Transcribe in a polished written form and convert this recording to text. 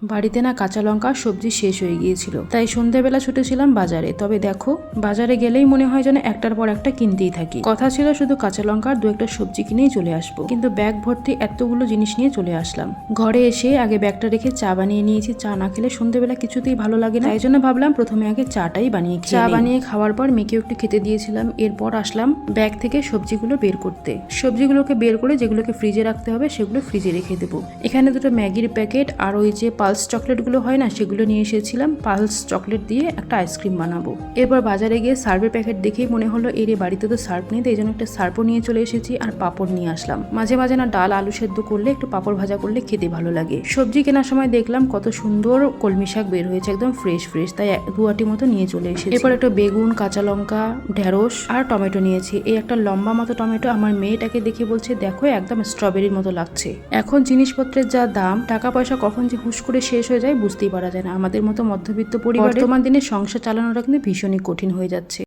বাড়িতে না কাঁচা লঙ্কা সবজি শেষ হয়ে গিয়েছিল, তাই সন্ধ্যাবেলা ছুটেছিলাম বাজারে। তবে দেখো, বাজারে গেলেই মনে হয় যেন একটার পর একটা কিনতেই থাকি। কথা ছিল শুধু কাঁচা লঙ্কা আর দু একটা সবজি কিনেই চলে আসবো, কিন্তু ব্যাগ ভর্তি এতগুলো জিনিস নিয়ে চলে আসলাম। ঘরে এসে আগে ব্যাগটা রেখে চা বানিয়ে নিয়েছি। চা না খেলে সন্ধ্যাবেলা কিছুতেই ভালো লাগে না, তাই জন্য ভাবলাম প্রথমে আগে চাটাই বানিয়ে খেয়ে চা বানিয়ে খাওয়ার পর মেয়েকেও একটু খেতে দিয়েছিলাম। এরপর আসলাম ব্যাগ থেকে সবজিগুলো বের করতে। সবজিগুলোকে বের করে যেগুলোকে ফ্রিজে রাখতে হবে সেগুলো ফ্রিজে রেখে দেবো। এখানে দুটো ম্যাগির প্যাকেট আর ওই যে পালস চকলেটগুলো হয় না, সেগুলো নিয়ে এসেছিলাম। পালস চকলেট দিয়ে একটা আইসক্রিম বানাবো। এরপর বাজারে গিয়ে সার্ভের প্যাকেট দেখেই মনে হলো এর বাড়িতে তো সার্ফ নেই, তাই জন্য একটা সার্ফও নিয়ে চলে এসেছি আর পাঁপড় নিয়ে আসলাম। মাঝে মাঝে না ডাল আলু সেদ্ধ করলে একটু পাঁপড় ভাজা করলে খেতে ভালো লাগে। সবজি কেনার সময় দেখলাম কত সুন্দর কলমি শাক বের হয়েছে, একদম ফ্রেশ ফ্রেশ, তাই দু আটি মতো নিয়ে চলে এসেছি। এরপর একটা বেগুন, কাঁচা লঙ্কা, ঢেঁড়স আর টমেটো নিয়েছি। এই একটা লম্বা মতো টমেটো আমার মেয়েটাকে দেখে বলছে দেখো একদম স্ট্রবেরির মতো লাগছে। এখন জিনিসপত্রের যা দাম, টাকা পয়সা কখন যে হুশ করে শেষ হয়ে যায় বুঝতেই পারা যায় না। আমাদের মতো মধ্যবিত্ত পরিবার বর্তমান দিনে সংসার চালানোটা কিন্তু ভীষণই কঠিন হয়ে যাচ্ছে।